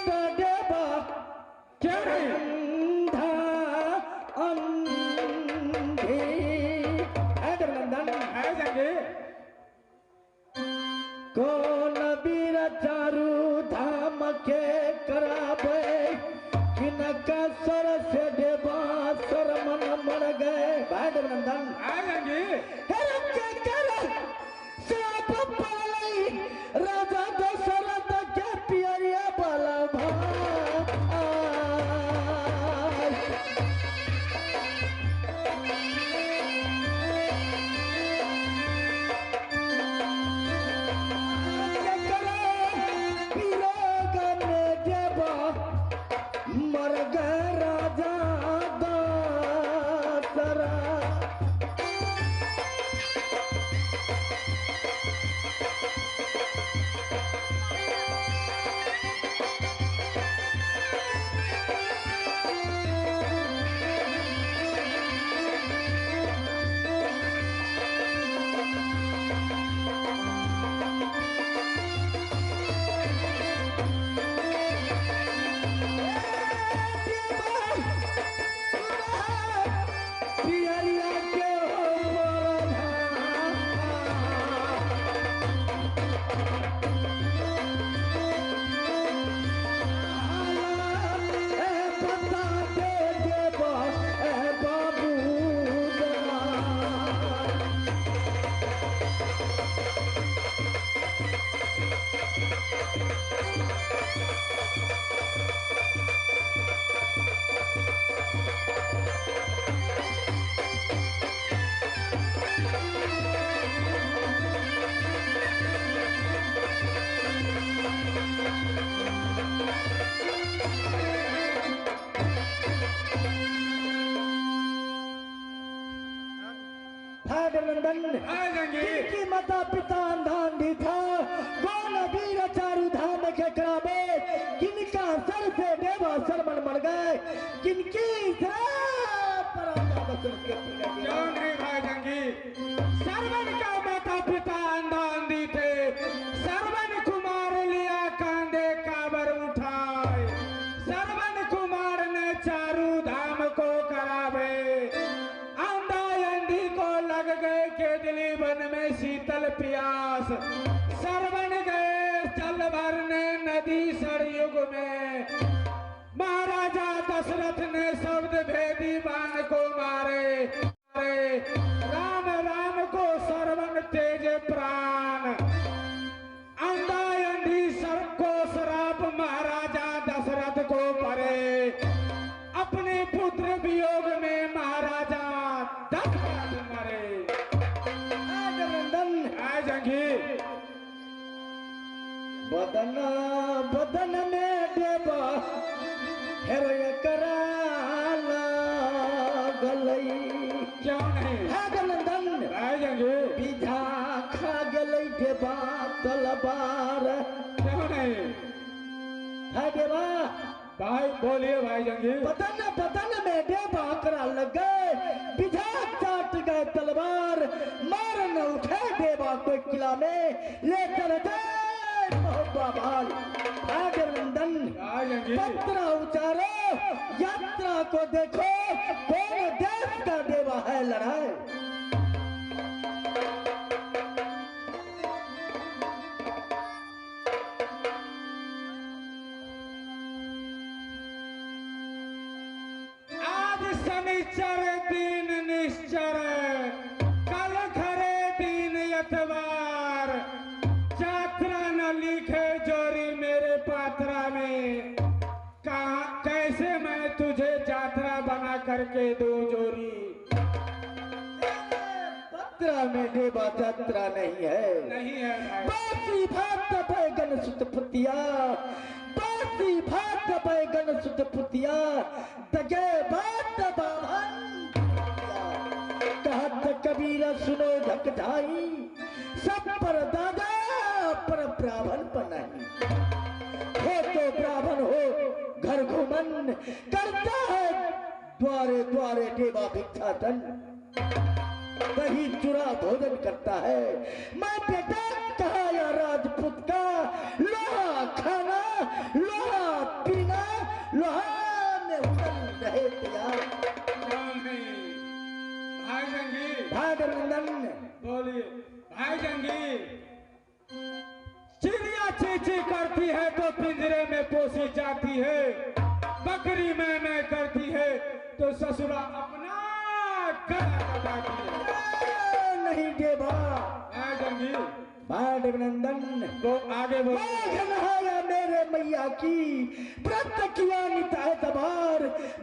तो देवा क्या है अंधा अंधे हैदर नंदन है जंगे कौन वीर चारू धाम के करावे किनका सर से देवा सर मन मर गए हैदर नंदन है जंगे राजा दशरथ के पियरिया बाला मर गए राजा दशरथ की माता पिता अंधांधी था कौन वीर चारू धाम के करावे किनका सर से देवा सर मन मर गए किनकी क्यों नहीं भाई जंगी सर्वन का माता पिता अंधांधी थे सर्वन कुमार लिया कांधे काबर उठाए सर्वन कुमार ने चारू धाम को करावे लग गए केदली वन में शीतल प्यास सरवन गए चल भरने नदी सरयुग में महाराजा दशरथ ने शब्द भेदी बाण को मारे राम राम को सरवन तेज प्राण अंधा अंधी सर को श्राप महाराजा दशरथ को परे अपने पुत्र वियोग में महाराजा बदन बदन में देवा हृदय कराला गलई क्या नहीं है नंदन आएंगे बीजा खा गलई देवा तलवार क्यों नहीं है देवा भाई बोलिए भाई जंगी बदन बदन में देवा करा लगे बीजा चाट गए तलवार मार न उठे देवा कोई किला में ले चल नंदन पत्र उचारो यात्रा को देखो कौन देश का देवा है लड़ाई आज शनिचर दिन निश्चर कल खरे दिन यतवार यात्रा न लिखे जोरी मेरे पात्रा में कहा कैसे मैं तुझे यात्रा बना करके दूं जोरी पत्रा में देवा यात्रा नहीं है बासी भात बैगन सुत पुतिया बासी भात बैगन सुत पुतिया दगे बात बाभन कहत कबीरा सुनो धकधाई सब पर दादा पर ब्राह्मण बनाई हो तो ब्राह्मण हो घर घुमन करता है द्वारे द्वारे देवा भिक्षाटन दही चूरा भोजन करता है मैं बेटा कहा या राजपूत का लोहा खाना लोहा भाई अभिनंदन। बोलिए भाई जंगीर। चिड़िया चींची करती है तो पिंजरे में पोसी जाती है, बकरी मैं करती है तो ससुरा अपना गला दबाती है। नहीं देवा भाई जंगीर। भाई अभिनंदन। वो आगे बोल। नहाया मेरे मैया की व्रत किया निताय तबार,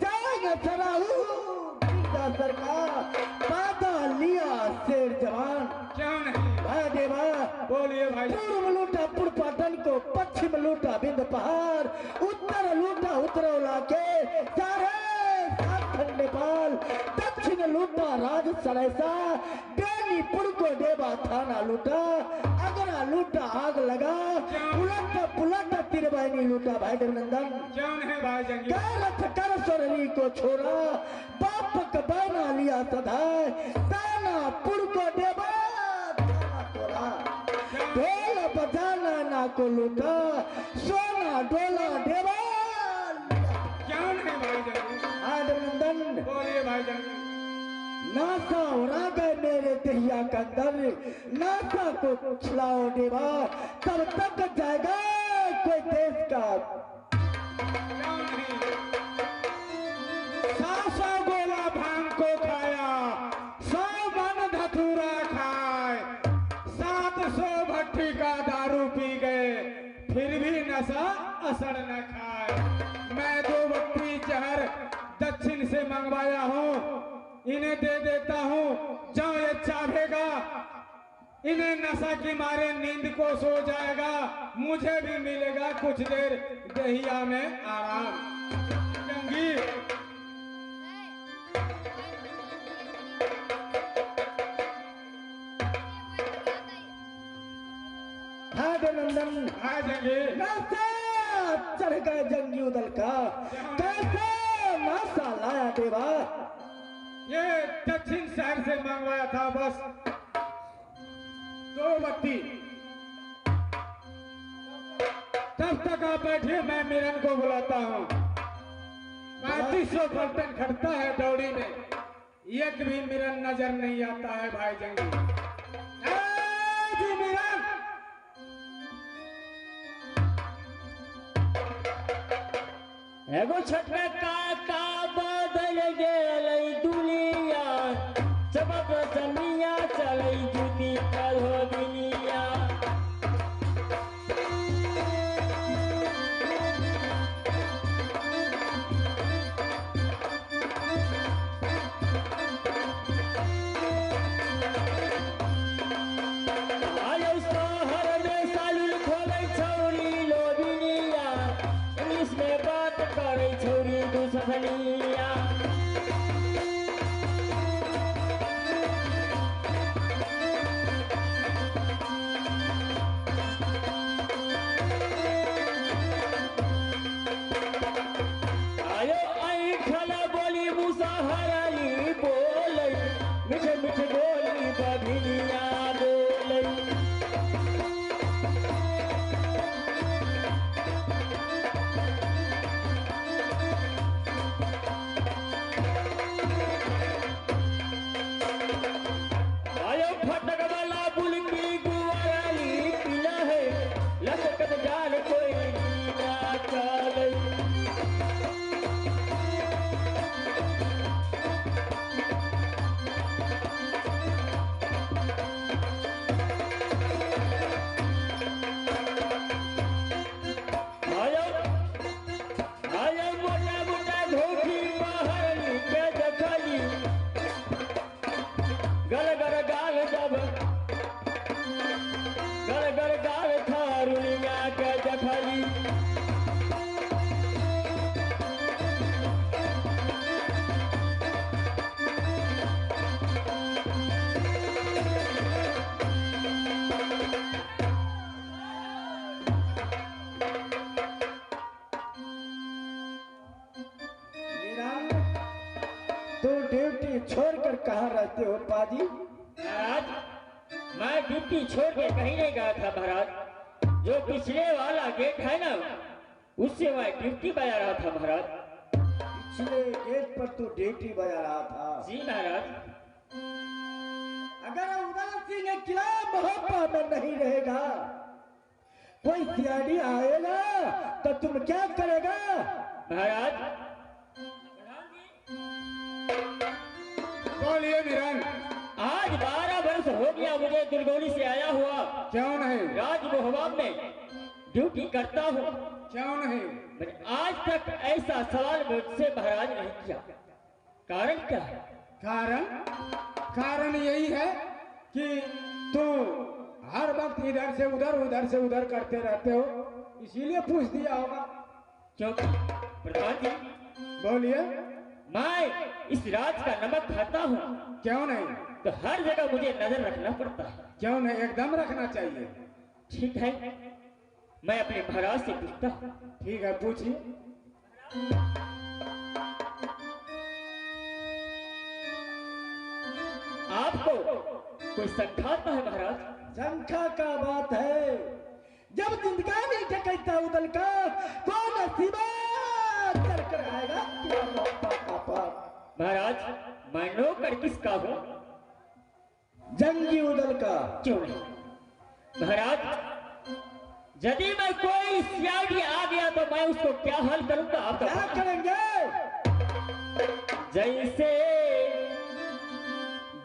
जाएगा सराहू सरकार, पादा लिया शेर जवान। क्यों नहीं भाई देवा। बोलिए भाई। पूर्व लूटा पुरपाटन को, पश्चिम लूटा बिंद पहाड़, उत्तर लूटा उत्तरौला के चारे सात नेपाल, दक्षिण लूटा राज सरेसा, बेनीपुर को देवा थाना लूटा, अगरा लूटा आग लगा, उलट पुलट तिरबैनी लूटा। भाई अभिनंदन। क्यों नहीं भाई जंगीर। करत कर सोरली को छोड़ा, बापक बना लिया सधाय, दानापुर को देवा थाना तोड़ा, ढोल बजाना ना को लूटा, सोना डोला देवा। क्यों नहीं भाई जंगीर। अभिनंदन। बोलिए भाई जंगीर। नासा उड़ा गए मेरे दहिया का दर, नासा को खिलाओ देवा, तब तक जाएगा कोई देश का। क्यों नहीं। 100 गोला भांग को खाया, 100 मन धतूरा खाए, 700 भट्टी का दारू पी गए, फिर भी नशा असर न खाए। मैं 2 बट्टी जहर दक्षिण से मंगवाया हूँ, इन्हें दे देता हूँ, जो ये चाहेगा इन्हें नशा की मारे नींद को सो जाएगा, मुझे भी मिलेगा कुछ देर दहिया में आराम। जंगीर। हाँ अभिनंदन। हाँ जंगीर। नासा चढ़ गए जंगियों दल का, कैसे नासा लाया देवा। ये दक्षिण शहर से मंगवाया था, बस 2 बत्ती। तब तक आप बैठिए, मैं मिरन को बुलाता हूँ। 3500 बर्तन खड़ता है दौड़ी में, एक भी मिरन नजर नहीं आता है भाई जंगीर। जी मिरन। एगो छठवे का बदल गेलै दुनिया, सबक सनिया चलै जुती कल हो दुनिया। आयो शहर में सालुल खोलै छौरी लोबिनिया, इंग्लिश में बात करे छौरी दुश्मनिया। आयो आई खला बोली मुसाहरी बोलै, मिठ मिठ बोली बभिनिया बोलै। आयो फटक वाला बुलकी गुवारी पीला है, लसकत जाल कोई ना चलै। आयो आयो मोटा मोटा धोखी पहली के देखली, गल गर गाल जब गल गर गाल थारुनिया के देखली। मेरा तो ड्यूटी छोड़कर कहाँ रहते हो पाजी? महाराज, मैं ड्यूटी छोड़ के कहीं नहीं गया था महाराज। जो पिछले वाला गेट है ना, उससे मैं ड्यूटी बजा रहा था महाराज। पिछले गेट पर तू ड्यूटी बजा रहा था। जी महाराज। अगर उदल सिंह किला मोहब्बा में नहीं रहेगा, कोई सियाड़ी आएगा तो तुम क्या करेगा? महाराज बोलिए वीरन। आज 12 वर्ष हो गया मुझे दुर्गौली से आया हुआ। क्यों नहीं? राजमोहबा में ड्यूटी करता हूँ। क्यों नहीं? मैंने आज तक ऐसा सवाल मुझसे महाराज नहीं किया। कारण क्या है? कारण यही है कि तू हर वक्त इधर से उधर करते रहते हो, इसीलिए पूछ दिया होगा। क्योंकि प्रधान जी, बोलिए। मैं इस राज का नमक खाता हूँ, क्यों नहीं? तो हर जगह मुझे नजर रखना पड़ता है। क्यों नहीं? एकदम रखना चाहिए। ठीक है, मैं अपने महाराज से पूछता हूँ। ठीक है, पूछिए। आपको कोई संखाता है महाराज? शंखा का बात है, जब जिंदगानी डकैता उदल का कौन नसीबा कर आएगा किला मोहब्बा का पार। महाराज, मैं नौकर किसका हूँ? जंगी उदल का। क्यों नहीं महाराज, यदि मैं कोई सियाड़ी आ गया तो मैं उसको क्या हल करूंगा? आप क्या करेंगे? जैसे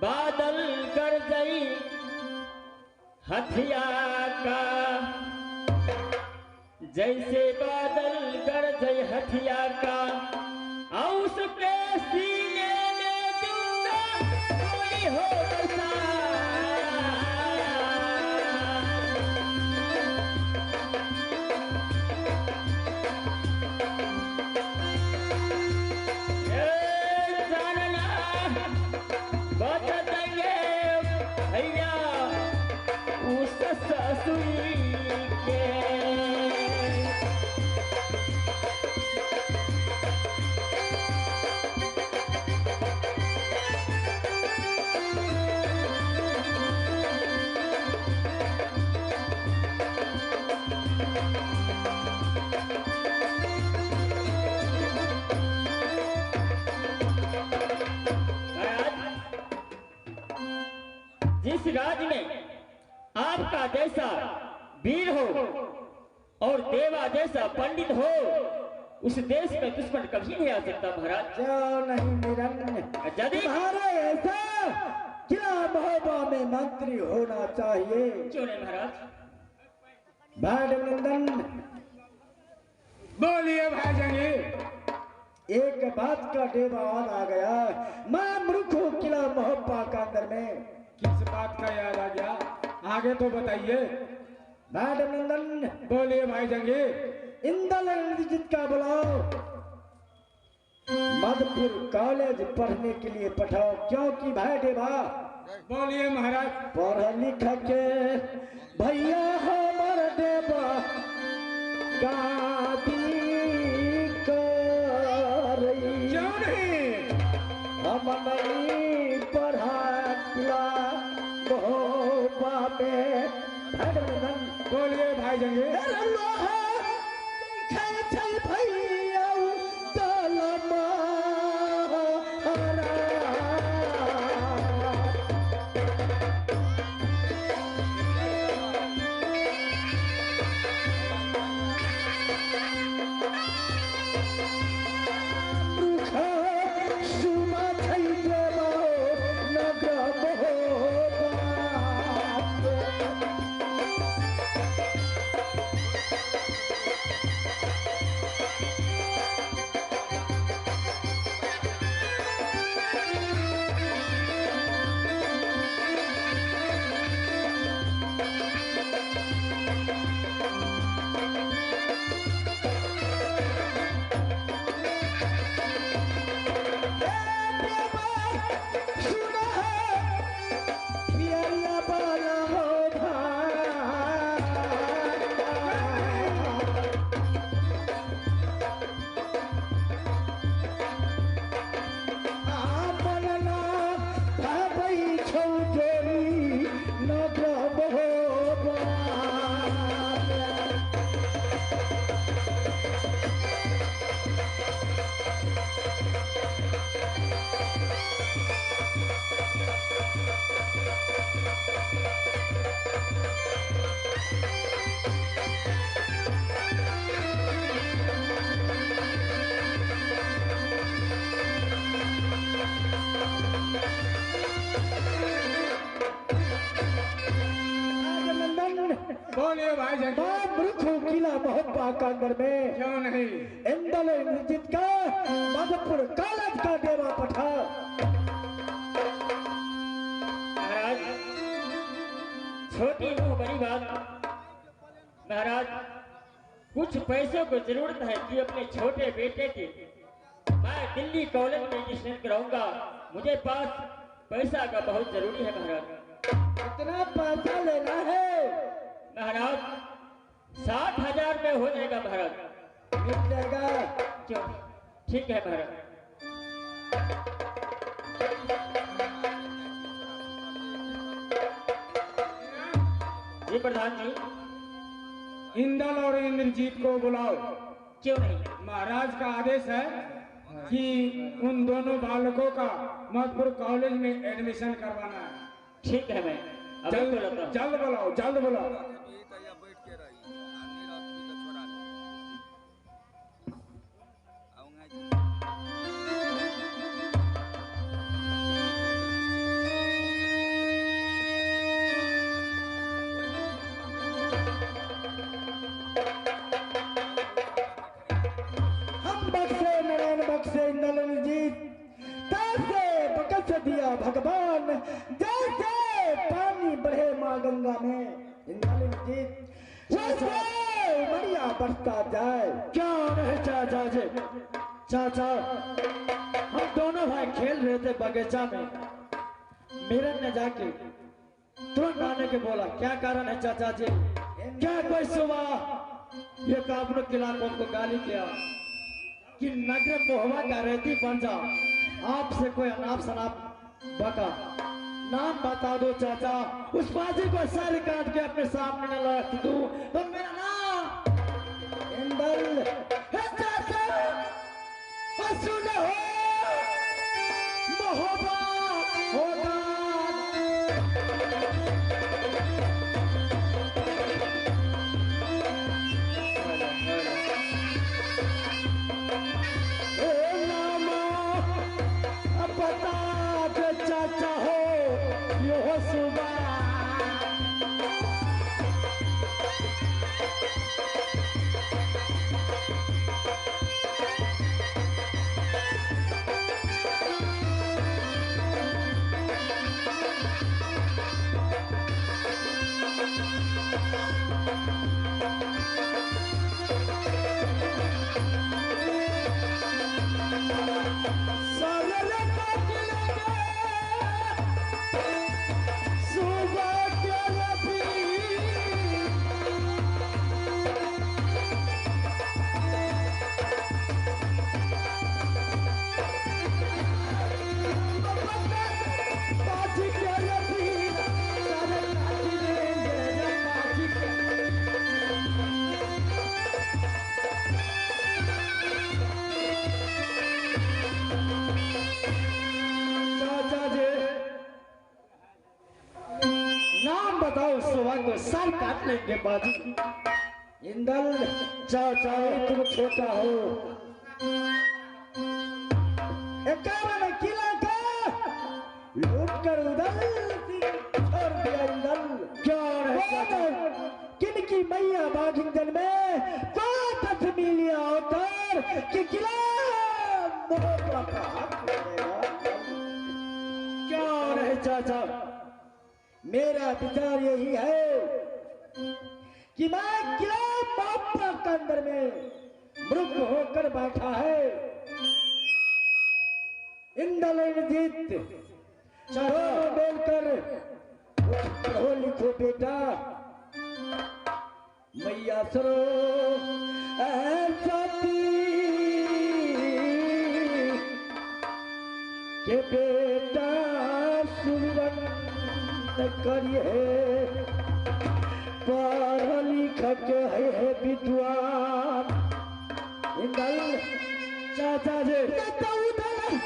बादल गरजई हथिया का, जैसे बादल गरजई हथिया का, और उसके सीने में दूंगा कोई हो बसा। जिस राज्य में आपका जैसा वीर हो और देवा जैसा पंडित हो, उस देश में दुश्मन कभी नहीं आ सकता महाराज। क्यों नहीं निरंजन? यदि तुम्हारे ऐसा किला मोहब्बा में मंत्री होना चाहिए। क्यों नहीं महाराज? भाडनंदन, बोलिए भाई जंगी। एक बात का डेबान आ गया, मैं मूर्ख हूँ किला मोहब्बा का अंदर में। किस बात का याद आ गया? आगे तो बताइए। भाडनंदन, बोलिए भाई जंगी। इंदल रणजीत का बुलाओ, मधुपुर कॉलेज पढ़ने के लिए पठाओ, क्योंकि भाई देवा बोलिए महाराज। पढ़ लिख के भैया हमार देवा गादी करई। क्यों नहीं? हम नहीं पढ़ा किला मोहब्बा में। भाडनंदन, बोलिए भाई जंगी। बोलिए भाई जंगी। मैं मूर्ख हूँ, किला मोहब्बा के अंदर में क्यों नहीं? इंदल इंद्रजीत का मधुपुर कॉलेज का देवा पठा। महाराज, छोटी मुंह बड़ी बात। महाराज, कुछ पैसों को जरूरत है कि अपने छोटे बेटे की मैं दिल्ली कॉलेज में एडमिशन कराऊंगा। मुझे पास पैसा का बहुत जरूरी है महाराज। कितना पैसा लेना है? महाराज 60,000 में हो जाएगा महाराज। मिल जाएगा। क्यों? ठीक है महाराज। जी प्रधान जी। इंदल और इंद्रजीत को बुलाओ। क्यों नहीं? महाराज का आदेश है कि उन दोनों बालकों का मधुपुर कॉलेज में एडमिशन करवाना है। ठीक है, मैं अभी बुलाता हूँ। जल्द बुलाओ, जल्द बुलाओ। हम बख्शे नारायण बख्शे इंदल इंद्रजीत, तैसे बकस दिया भगवान, जैसे पानी बढ़े माँ गंगा में। इंदल इंद्रजीत वैसे बढ़िया बढ़ता जाए। क्या रहे चाचा जी? चाचा, हम दोनों भाई खेल रहे थे बगीचा में। मिरन ने जाके तुरंत आने के बोला, क्या कारण है चाचा जी? क्या कोई सुबह ये काबरू किला को गाली किया कि नगर मोहब्बत का रेती बन जा, आपसे कोई अनाप शनाप बका? नाम बता दो चाचा, उस बाजी को सर काट के अपने सामने न रख दूं तो मेरा नाम इंदल चाचा सुन हो मोहब्बत होगा। ए नामा अब बता दे चाचा हो यो सुबह। सारे काट लेंगे सुबह के रबी। बाजी के रबी सारे काट लेंगे बाजी के। चाचा जी, नाम बताओ, सुबह को सर काट लेंगे बाजी। इंदल चाचा तुम छोटा हो। 51 किला का लूट कर उधर छोड़ दिया इंदल। क्या रहे चाचा? किनकी मैया बाघिंजन में 5 मिलिया उतर कि किला मोहब्बा का हक मिलेगा। क्या रहे चाचा? मेरा विचार यही है कि मैं किला मोहब्बा के अंदर में मृग होकर बैठा है। इंदल इंद्रजीत दोनों मिलकर पढ़ो लिखो बेटा। मैया सरो सती के बेटा सुवन करिए, पढ़ लिख के है विद्वान। इंदल चाचा जी, उधर